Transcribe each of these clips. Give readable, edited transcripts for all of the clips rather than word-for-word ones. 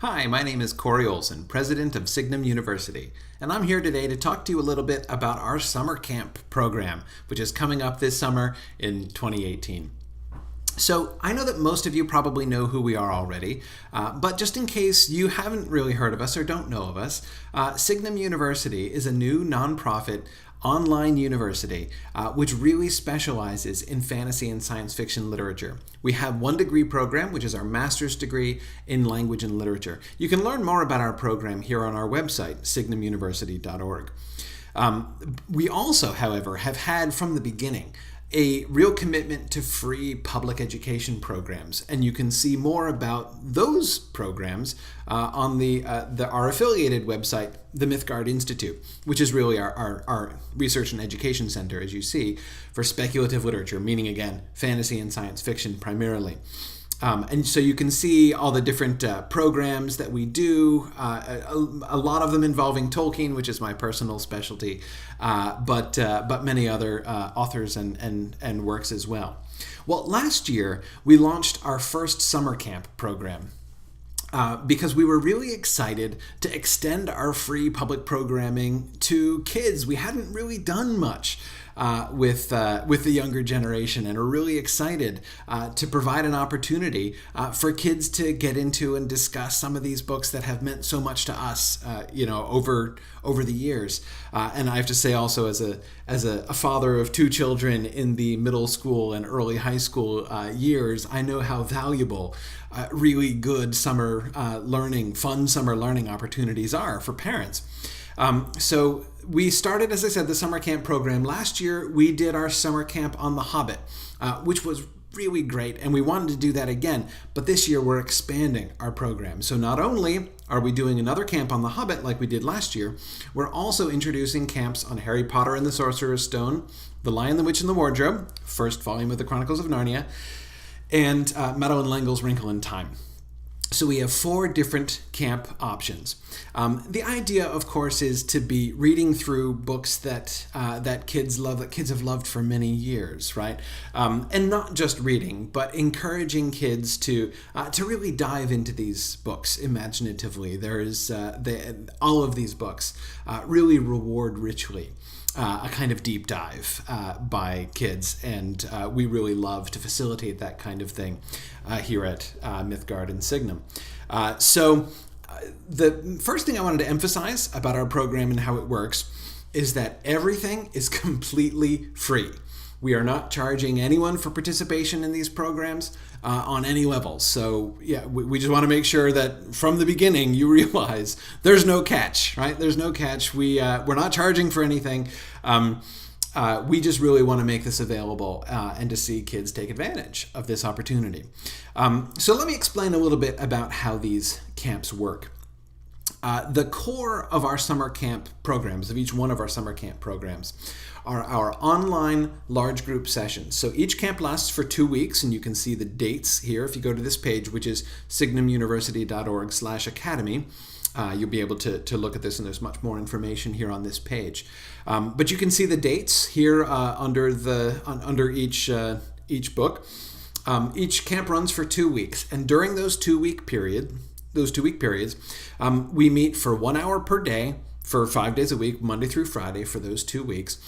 Hi, my name is Corey Olson, president of Signum University, and I'm here today to talk to you a little bit about our summer camp program, which is coming up this summer in 2018. So I know that most of you probably know who we are already, but just in case you haven't really heard of us or don't know of us, Signum University is a new nonprofit online university which really specializes in fantasy and science fiction literature. We have one degree program, which is our master's degree in language and literature. You can learn more about our program here on our website, signumuniversity.org. We also, however, have had from the beginning a real commitment to free public education programs, and you can see more about those programs on our affiliated website, the Mythgard Institute, which is really our research and education center, as you see, for speculative literature, meaning again fantasy and science fiction primarily. And so you can see all the different programs that we do, a lot of them involving Tolkien, which is my personal specialty, but many other authors and works as well. Well, last year we launched our first summer camp program. Because we were really excited to extend our free public programming to kids. We hadn't really done much with the younger generation, and are really excited to provide an opportunity for kids to get into and discuss some of these books that have meant so much to us, over the years. And I have to say also, as a father of two children in the middle school and early high school years, I know how valuable really good summer fun summer learning opportunities are for parents. So we started, as I said, the summer camp program. Last year, we did our summer camp on The Hobbit, which was really great, and we wanted to do that again. But this year, we're expanding our program. So not only are we doing another camp on The Hobbit like we did last year, we're also introducing camps on Harry Potter and the Sorcerer's Stone, The Lion, the Witch, and the Wardrobe, first volume of the Chronicles of Narnia, and Madeline L'Engle's Wrinkle in Time. So we have 4 different camp options. The idea, of course, is to be reading through books that kids love, that kids have loved for many years, right? And not just reading, but encouraging kids to really dive into these books imaginatively. All of these books really reward richly a kind of deep dive by kids, and we really love to facilitate that kind of thing here at Mythgard and Signum. So the first thing I wanted to emphasize about our program and how it works is that everything is completely free. We are not charging anyone for participation in these programs on any level. So yeah, we just want to make sure that from the beginning you realize there's no catch, right? There's no catch. We're not charging for anything. We just really want to make this available and to see kids take advantage of this opportunity. So let me explain a little bit about how these camps work. The core of our summer camp programs, of each one of our summer camp programs, are our online large group sessions. So each camp lasts for 2 weeks, and you can see the dates here if you go to this page, which is signumuniversity.org/academy. You'll be able to look at this, and there's much more information here on this page. But you can see the dates here under each book. Each camp runs for 2 weeks, and during those 2 week periods, we meet for 1 hour per day for 5 days a week, Monday through Friday, for those 2 weeks,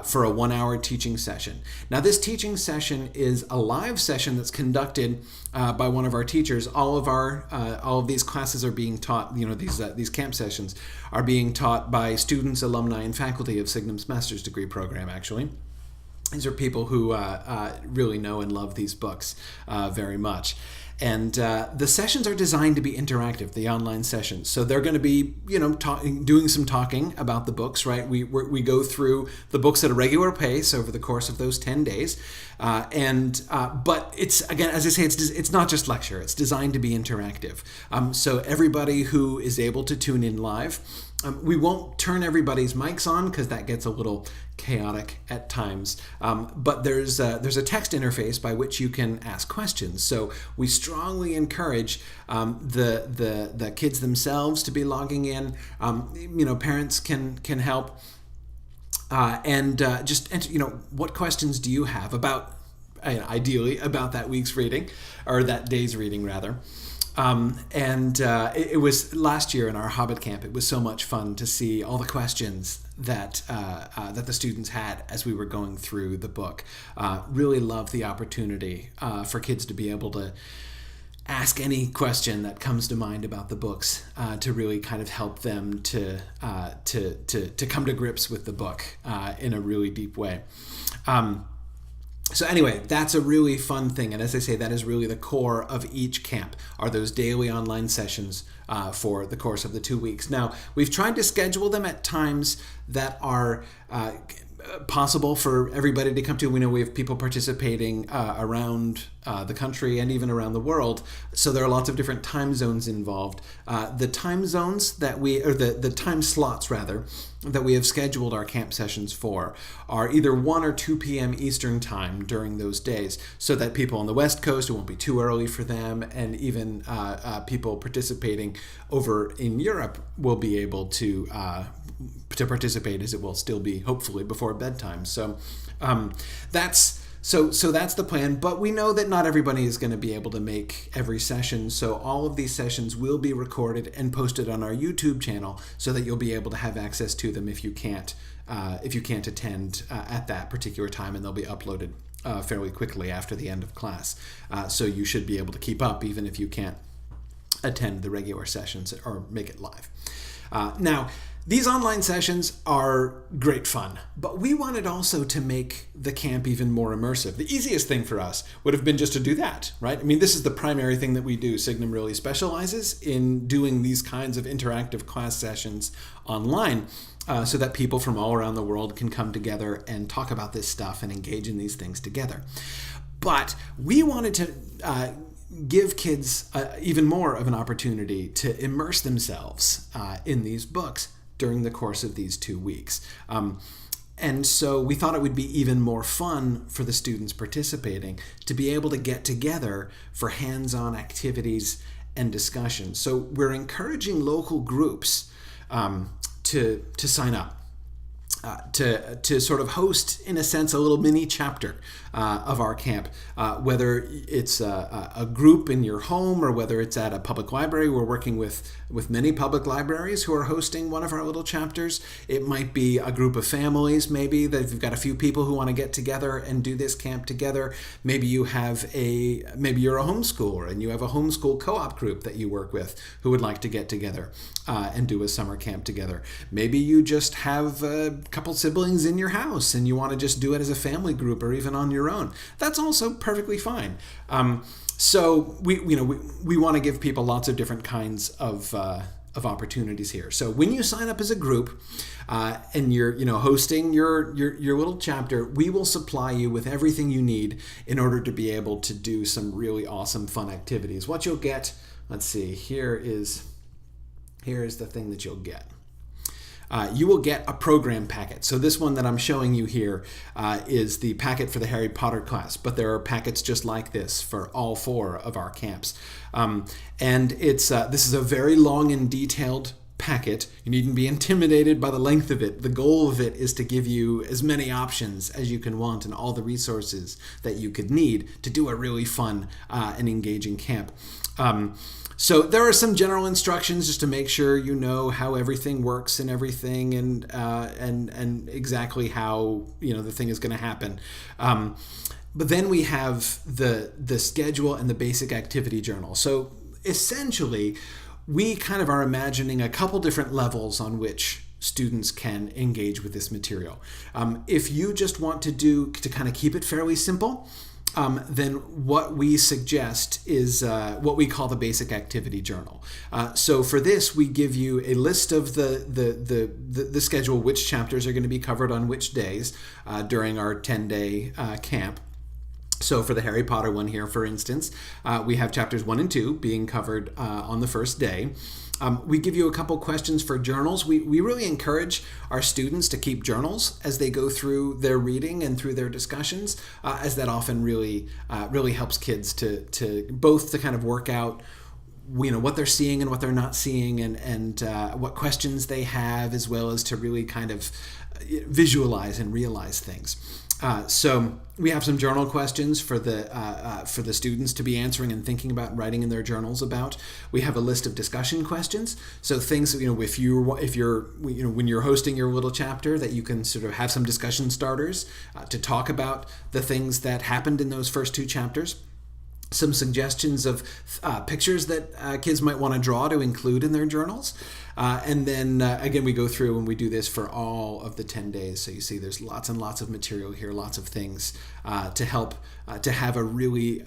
for a 1 hour teaching session. Now, this teaching session is a live session that's conducted by one of our teachers. All of these classes are being taught. These camp sessions are being taught by students, alumni, and faculty of Signum's master's degree program. Actually, these are people who really know and love these books very much. And the sessions are designed to be interactive, the online sessions. So they're going to be, doing some talking about the books, right? We go through the books at a regular pace over the course of those 10 days. But it's, again, as I say, it's not just lecture. It's designed to be interactive. So everybody who is able to tune in live, we won't turn everybody's mics on because that gets a little chaotic at times. But there's a text interface by which you can ask questions. So we strongly encourage the kids themselves to be logging in. Parents can help. What questions do you have about, ideally, about that week's reading, or that day's reading rather? It was last year in our Hobbit camp. It was so much fun to see all the questions that the students had as we were going through the book. Really loved the opportunity for kids to be able to ask any question that comes to mind about the books, to really kind of help them to come to grips with the book in a really deep way. So anyway, that's a really fun thing. And as I say, that is really the core of each camp, are those daily online sessions for the course of the 2 weeks. Now, we've tried to schedule them at times that are possible for everybody to come to. We know we have people participating around the country and even around the world, so there are lots of different time zones involved. The time zones that the time slots rather, that we have scheduled our camp sessions for are either 1 or 2 p.m. Eastern time during those days, so that people on the West Coast, it won't be too early for them, and even people participating over in Europe will be able to participate, as it will still be hopefully before bedtime. So that's the plan, but we know that not everybody is going to be able to make every session, so all of these sessions will be recorded and posted on our YouTube channel so that you'll be able to have access to them if you can't attend at that particular time, and they'll be uploaded fairly quickly after the end of class. So you should be able to keep up even if you can't attend the regular sessions or make it live. Now, these online sessions are great fun, but we wanted also to make the camp even more immersive. The easiest thing for us would have been just to do that, right? I mean, this is the primary thing that we do. Signum really specializes in doing these kinds of interactive class sessions online, so that people from all around the world can come together and talk about this stuff and engage in these things together. But we wanted to give kids even more of an opportunity to immerse themselves in these books during the course of these 2 weeks. And so we thought it would be even more fun for the students participating to be able to get together for hands-on activities and discussions. So we're encouraging local groups to sign up. To sort of host, in a sense, a little mini chapter of our camp, whether it's a group in your home or whether it's at a public library. We're working with many public libraries who are hosting one of our little chapters. It might be a group of families, maybe, that if you've got a few people who want to get together and do this camp together. Maybe you're a homeschooler and you have a homeschool co-op group that you work with who would like to get together and do a summer camp together. Maybe you just have a couple siblings in your house and you want to just do it as a family group or even on your own. That's also perfectly fine. So we want to give people lots of different kinds of opportunities here. So when you sign up as a group and you're hosting your little chapter, we will supply you with everything you need in order to be able to do some really awesome fun activities. What you'll get, let's see, here is the thing that you'll get. You will get a program packet. So this one that I'm showing you here is the packet for the Harry Potter class, but there are packets just like this for all 4 of our camps. And this is a very long and detailed packet. You needn't be intimidated by the length of it. The goal of it is to give you as many options as you can want and all the resources that you could need to do a really fun and engaging camp. So there are some general instructions just to make sure you know how everything works and everything, and exactly how the thing is going to happen. But then we have the schedule and the basic activity journal. So essentially, we kind of are imagining a couple different levels on which students can engage with this material. If you just want to kind of keep it fairly simple, then what we suggest is what we call the basic activity journal. So for this, we give you a list of the schedule, which chapters are going to be covered on which days during our 10-day camp. So for the Harry Potter one here, for instance, we have chapters 1 and 2 being covered on the first day. We give you a couple questions for journals. We really encourage our students to keep journals as they go through their reading and through their discussions, as that often really helps kids to both to kind of work out what they're seeing and what they're not seeing, and what questions they have, as well as to really kind of visualize and realize things. So we have some journal questions for the students to be answering and thinking about writing in their journals about. We have a list of discussion questions. So things, if you're when you're hosting your little chapter, that you can sort of have some discussion starters to talk about the things that happened in those first two chapters. Some suggestions of pictures that kids might want to draw to include in their journals. And then again, we go through and we do this for all of the 10 days. So you see there's lots and lots of material here, lots of things to help to have a really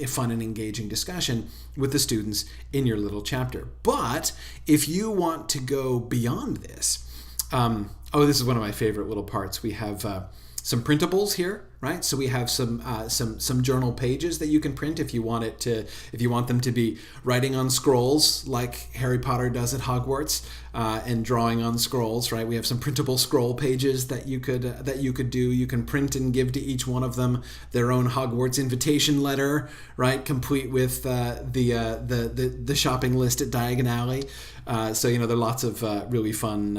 fun and engaging discussion with the students in your little chapter. But if you want to go beyond this, this is one of my favorite little parts. We have some printables here, right? So we have some journal pages that you can print if you want them to be writing on scrolls like Harry Potter does at Hogwarts, and drawing on scrolls, right? We have some printable scroll pages that you could do. You can print and give to each one of them their own Hogwarts invitation letter, right? Complete with the shopping list at Diagon Alley. So there are lots of really fun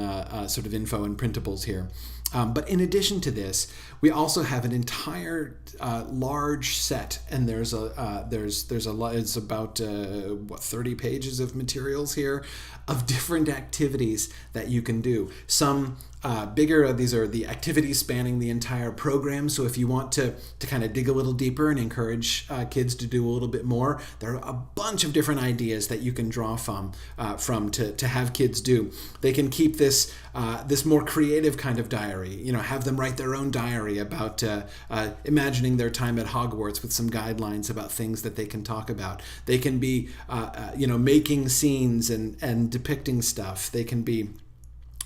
sort of info and printables here. But in addition to this, we also have an entire large set, and there's a lot. It's about 30 pages of materials here, of different activities that you can do. Some bigger. These are the activities spanning the entire program. So if you want to kind of dig a little deeper and encourage kids to do a little bit more, there are a bunch of different ideas that you can draw from to have kids do. They can keep this more creative kind of diary. Have them write their own diary about imagining their time at Hogwarts with some guidelines about things that they can talk about. They can be making scenes and depicting stuff. They can be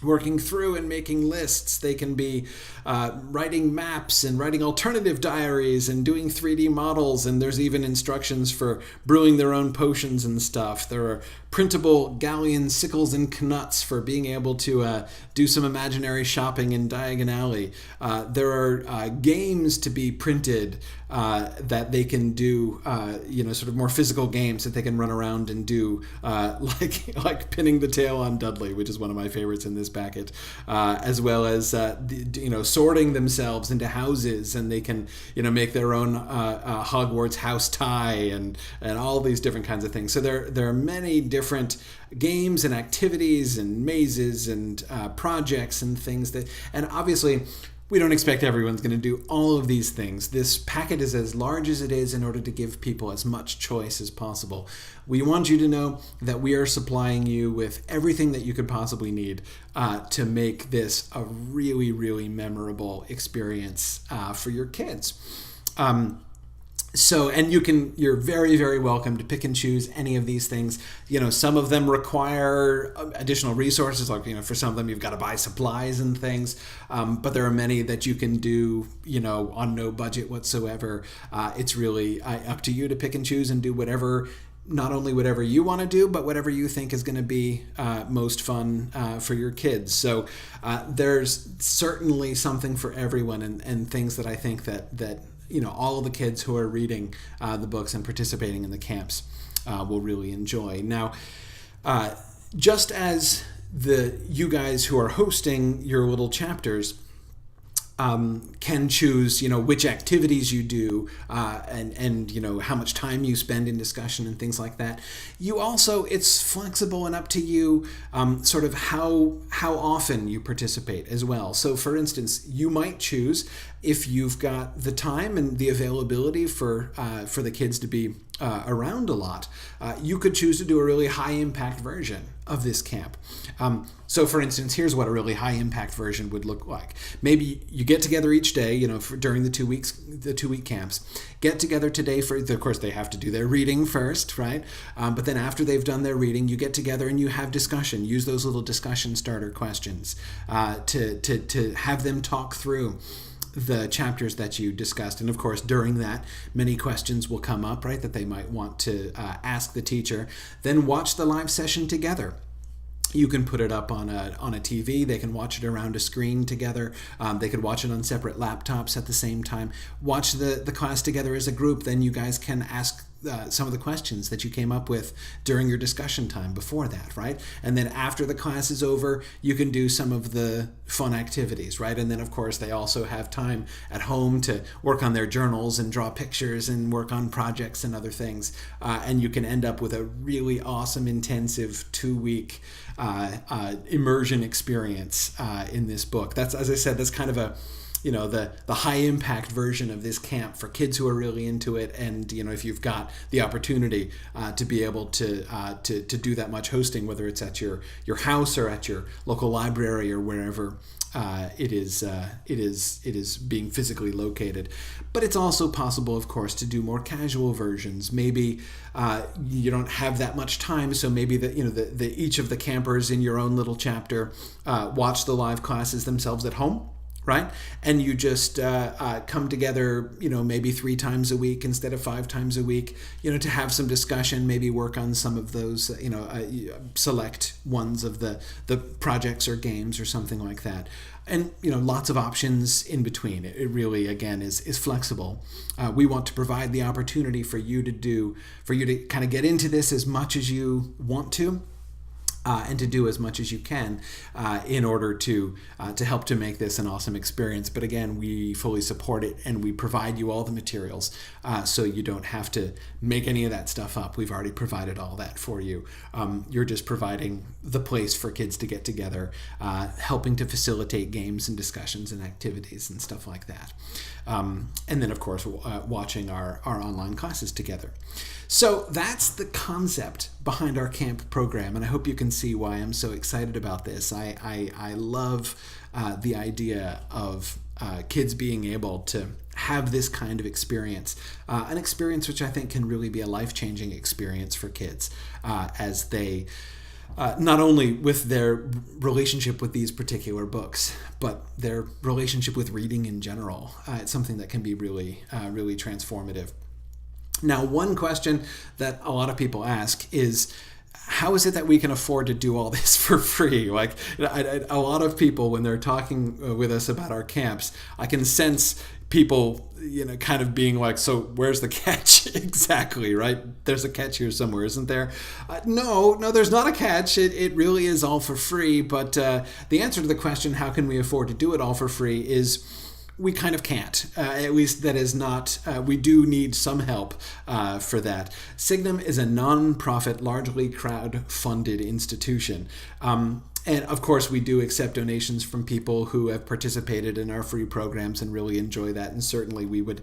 working through and making lists. They can be writing maps and writing alternative diaries and doing 3D models, and there's even instructions for brewing their own potions and stuff. There are printable galleon sickles and knuts for being able to do some imaginary shopping in Diagon Alley. There are games to be printed that they can do, sort of more physical games that they can run around and do, like pinning the tail on Dudley, which is one of my favorites in this packet, as well as sorting themselves into houses, and they can make their own Hogwarts house tie and all these different kinds of things. So there are many different games and activities and mazes and projects and things and obviously we don't expect everyone's going to do all of these things. This packet is as large as it is in order to give people as much choice as possible. We want you to know that we are supplying you with everything that you could possibly need to make this a really, really memorable experience for your kids. And you're very, very welcome to pick and choose any of these things. Some of them require additional resources, like, for some of them you've got to buy supplies and things. But there are many that you can do, on no budget whatsoever. It's really up to you to pick and choose and do not only whatever you want to do, but whatever you think is going to be most fun for your kids. So there's certainly something for everyone, and things that I think that all of the kids who are reading the books and participating in the camps will really enjoy. Now, just as you guys who are hosting your little chapters can choose, which activities you do, and how much time you spend in discussion and things like that. You also, it's flexible and up to you, sort of how often you participate as well. So, for instance, you might choose, if you've got the time and the availability for the kids to be around a lot, you could choose to do a really high impact version of this camp. So for instance, here's what a really high impact version would look like. Maybe you get together each day, during the 2 week camps. Get together today of course they have to do their reading first, right? But then after they've done their reading, you get together and you have discussion. Use those little discussion starter questions to have them talk through the chapters that you discussed. And of course, during that, many questions will come up, right, that they might want to ask the teacher. Then watch the live session together. You can put it up on a TV. They can watch it around a screen together. They could watch it on separate laptops at the same time. Watch the class together as a group. Then you guys can ask some of the questions that you came up with during your discussion time before that, right? And then after the class is over, you can do some of the fun activities, right? And then of course they also have time at home to work on their journals and draw pictures and work on projects and other things. And you can end up with a really awesome, intensive 2-week immersion experience in this book. That's, as I said, that's kind of a the high impact version of this camp for kids who are really into it. And if you've got the opportunity to be able to do that much hosting, whether it's at your house or at your local library or wherever it is being physically located. But it's also possible, of course, to do more casual versions. Maybe you don't have that much time, so maybe each of the campers in your own little chapter watch the live classes themselves at home. Right? And you just come together, maybe 3 times a week instead of 5 times a week, to have some discussion, maybe work on some of those, select ones of the projects or games or something like that. And, lots of options in between. It really, again, is flexible. We want to provide the opportunity for you to kind of get into this as much as you want to. And to do as much as you can in order to help to make this an awesome experience. But again, we fully support it, and we provide you all the materials so you don't have to make any of that stuff up. We've already provided all that for you. You're just providing the place for kids to get together, helping to facilitate games and discussions and activities and stuff like that. And then, of course, watching our online classes together. So that's the concept behind our camp program, and I hope you can see why I'm so excited about this. I love the idea of kids being able to have this kind of experience, an experience which I think can really be a life-changing experience for kids as they not only with their relationship with these particular books, but their relationship with reading in general. It's something that can be really, really transformative. Now, one question that a lot of people ask is, how is it that we can afford to do all this for free? Like, a lot of people, when they're talking with us about our camps, I can sense people, kind of being like, so where's the catch exactly, right? There's a catch here somewhere, isn't there? No, there's not a catch. It really is all for free. But the answer to the question, how can we afford to do it all for free, is we kind of can't. At least that is not, we do need some help for that. Signum is a non-profit, largely crowd-funded institution. And of course, we do accept donations from people who have participated in our free programs and really enjoy that. And certainly we would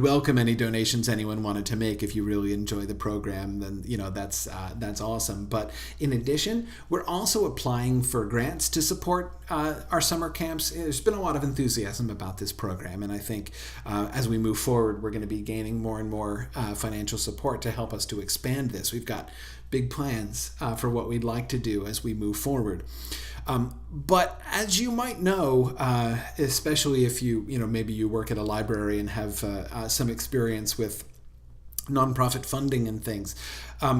welcome any donations anyone wanted to make. If you really enjoy the program, then that's awesome. But in addition, we're also applying for grants to support our summer camps. There's been a lot of enthusiasm about this program, and I think as we move forward, we're going to be gaining more and more financial support to help us to expand this. We've got big plans for what we'd like to do as we move forward. But as you might know, especially if maybe you work at a library and have some experience with nonprofit funding and things,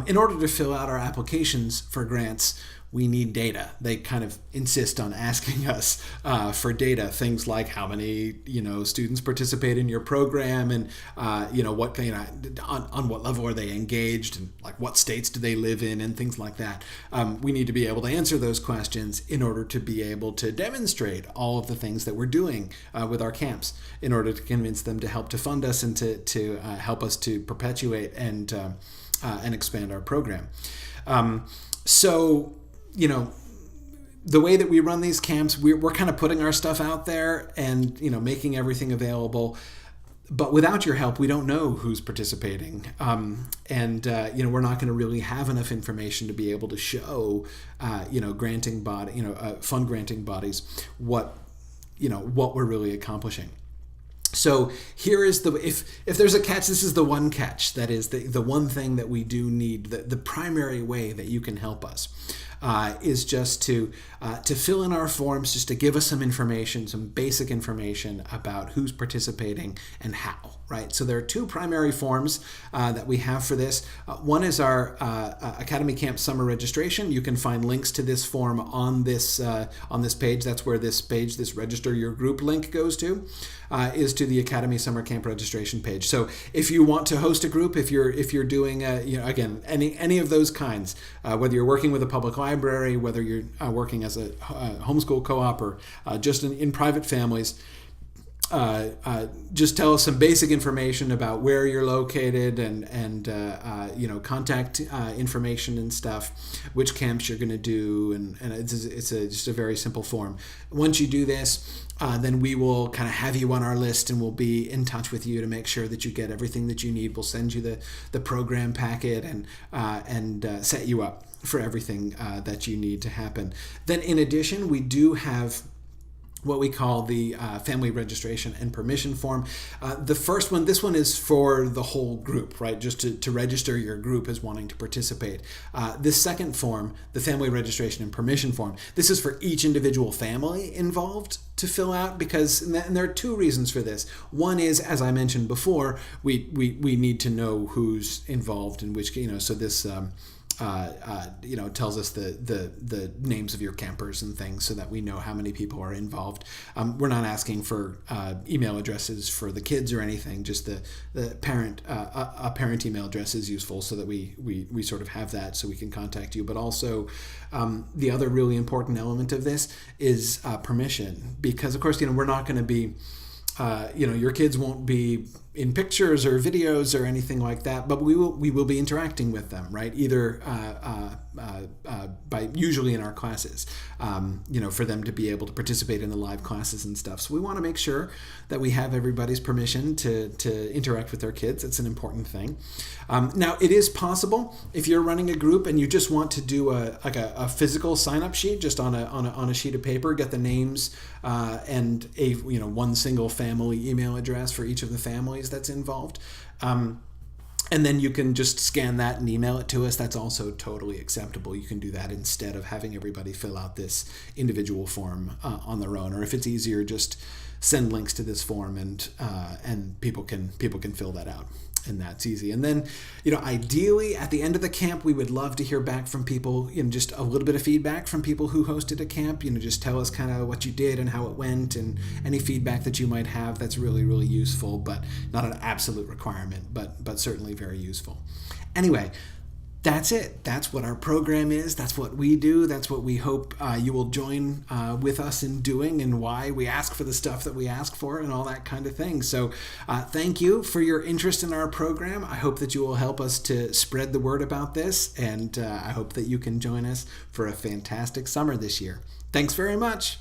in order to fill out our applications for grants, we need data. They kind of insist on asking us for data, things like how many students participate in your program, and what on what level are they engaged, and like what states do they live in, and things like that. We need to be able to answer those questions in order to be able to demonstrate all of the things that we're doing with our camps, in order to convince them to help to fund us and to help us to perpetuate and expand our program. So the way that we run these camps, we're kind of putting our stuff out there and, making everything available. But without your help, we don't know who's participating. And we're not going to really have enough information to be able to show, granting body, fund granting bodies what we're really accomplishing. So here is if there's a catch, this is the one catch. That is the one thing that we do need, the primary way that you can help us. Is just to fill in our forms, just to give us some information, some basic information about who's participating and how, right? So there are 2 primary forms that we have for this. One is our Academy Camp Summer Registration. You can find links to this form on this page. That's where this page, this Register Your Group link goes to, is to the Academy Summer Camp registration page. So if you want to host a group, if you're doing again any of those kinds, whether you're working with a public library, whether you're working as a homeschool co-op or just in private families, just tell us some basic information about where you're located and contact information and stuff, which camps you're going to do, and it's just a very simple form. Once you do this, then we will kind of have you on our list, and we'll be in touch with you to make sure that you get everything that you need. We'll send you the program packet and set you up for everything that you need to happen. Then in addition, we do have what we call the family registration and permission form. The first one, this one is for the whole group, right? Just to register your group as wanting to participate. This second form, the family registration and permission form, this is for each individual family involved to fill out, because and there are two reasons for this. One is, as I mentioned before, we need to know who's involved in which, so this tells us the names of your campers and things so that we know how many people are involved. We're not asking for email addresses for the kids or anything, just the parent, a parent email address is useful so that we sort of have that so we can contact you. But also the other really important element of this is permission, because of course, we're not going to be your kids won't be in pictures or videos or anything like that, but we will be interacting with them, right? Either by usually in our classes, for them to be able to participate in the live classes and stuff. So we want to make sure that we have everybody's permission to interact with their kids. It's an important thing. Now, it is possible if you're running a group and you just want to do a physical sign-up sheet, just on a sheet of paper, get the names and one single family email address for each of the families that's involved. And then you can just scan that and email it to us. That's also totally acceptable. You can do that instead of having everybody fill out this individual form on their own. Or if it's easier, just send links to this form and people can fill that out. And that's easy. And then, ideally at the end of the camp, we would love to hear back from people, just a little bit of feedback from people who hosted a camp. Just tell us kind of what you did and how it went, and any feedback that you might have. That's really, really useful, but not an absolute requirement, but certainly very useful. Anyway, that's it. That's what our program is. That's what we do. That's what we hope you will join with us in doing, and why we ask for the stuff that we ask for and all that kind of thing. So thank you for your interest in our program. I hope that you will help us to spread the word about this, and I hope that you can join us for a fantastic summer this year. Thanks very much.